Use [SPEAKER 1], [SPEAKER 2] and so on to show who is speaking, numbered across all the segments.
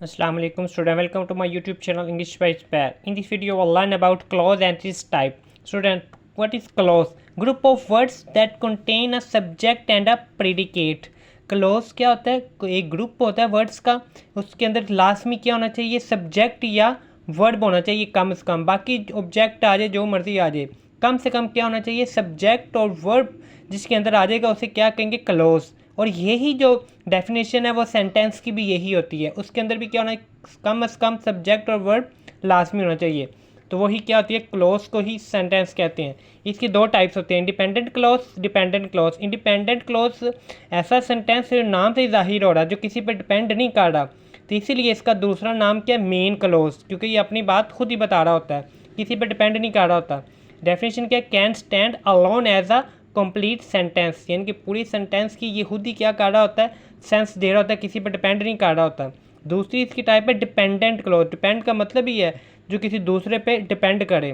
[SPEAKER 1] Assalamu alaikum student, welcome to my YouTube channel English by Spare. In this video we'll learn about clause and its type. Student, what is clause? Group of words that contain a subject and a predicate. Close क्या होता है? एक group होता है words का, उसके अंदर last में क्या होना चाहिए? सब्जेक्ट या वर्ब होना चाहिए कम से कम, बाकी ऑब्जेक्ट आ जाए जो मर्जी आ जाए, कम से कम क्या होना चाहिए? सब्जेक्ट और वर्ब जिसके अंदर आ जाएगा उसे क्या कहेंगे? क्लोज। और यही जो डेफिनेशन है वो सेंटेंस की भी यही होती है, उसके अंदर भी क्या होना है? कम से कम सब्जेक्ट और वर्ब लास्ट में होना चाहिए, तो वही क्या होती है? क्लॉज को ही सेंटेंस कहते हैं। इसकी दो टाइप्स होते हैं, independent clause, dependent clause. Independent clause ऐसा सेंटेंस नाम से जाहिर हो रहा है जो किसी पर डिपेंड नहीं कर रहा, तो इसीलिए इसका दूसरा नाम क्या है? मेन क्लॉज, क्योंकि ये अपनी बात खुद ही बता रहा होता है, किसी पर डिपेंड नहीं कर रहा होता। डेफिनेशन क्या है? Can stand alone as a complete sentence, यानी कि पूरी सेंटेंस की ये खुद ही क्या कर रहा होता है? सेंस दे रहा होता है, किसी पर डिपेंड नहीं कर रहा होता। दूसरी इसकी टाइप है डिपेंडेंट क्लॉज। डिपेंड का मतलब ही है जो किसी दूसरे पे डिपेंड करे।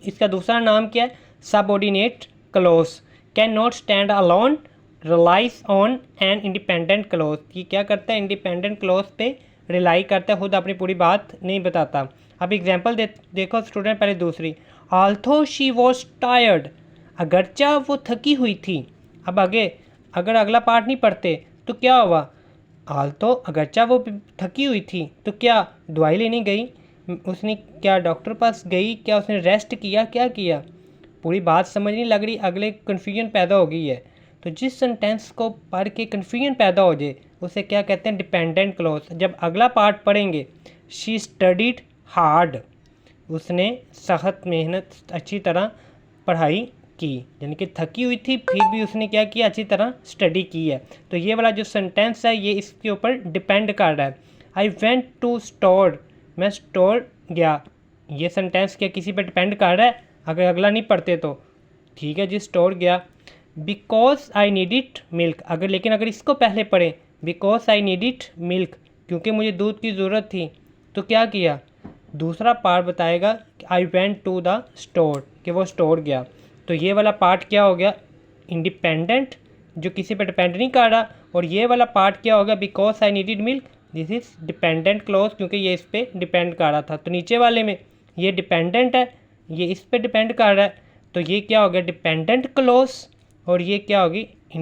[SPEAKER 1] इसका दूसरा नाम क्या है? Subordinate clause. Can not stand alone, relies on an independent clause. ये क्या करता है? इंडिपेंडेंट क्लॉज पे रिलाई करता है, खुद अपनी पूरी बात नहीं बताता। अब एग्जांपल देखो स्टूडेंट, पहले दूसरी, ऑल्थो शी वॉज टायर्ड, अगरचा वो थकी हुई थी। अब आगे अगर अगला पार्ट नहीं पढ़ते तो क्या हुआ? ऑल्थो अगरचा वो थकी हुई थी तो क्या दवाई लेने गई? उसने क्या डॉक्टर पास गई? क्या उसने रेस्ट किया? क्या किया? पूरी बात समझ नहीं लग रही, अगले कन्फ्यूजन पैदा हो गई है। तो जिस सेंटेंस को पढ़ के कन्फ्यूजन पैदा हो जाए उसे क्या कहते हैं? Dependent clause. जब अगला पार्ट पढ़ेंगे, शी स्टडीड हार्ड, उसने सख्त मेहनत अच्छी तरह पढ़ाई की, यानी कि थकी हुई थी फिर भी उसने क्या किया? अच्छी तरह स्टडी की है। तो ये वाला जो सेंटेंस है ये इसके ऊपर डिपेंड कर रहा है। आई वेंट टू स्टोर, मैं स्टोर गया, ये सेंटेंस क्या किसी पर डिपेंड कर रहा है? अगर अगला नहीं पढ़ते तो ठीक है जी, स्टोर गया। बिकॉज आई नीडिड मिल्क, लेकिन अगर इसको पहले पढ़ें, बिकॉज आई नीडिड मिल्क, क्योंकि मुझे दूध की ज़रूरत थी, तो क्या किया? दूसरा पार्ट बताएगा कि I went to the store, कि वो स्टोर गया। तो ये वाला पार्ट क्या हो गया? इंडिपेंडेंट, जो किसी पर डिपेंड नहीं कर रहा। और ये वाला पार्ट क्या होगा? Because I needed milk, this is dependent clause, क्योंकि ये इस पर डिपेंड कर रहा था। तो नीचे वाले में ये डिपेंडेंट है, ये इस पर डिपेंड कर रहा है, तो ये क्या हो गया? Dependent clause. और ये क्या होगी?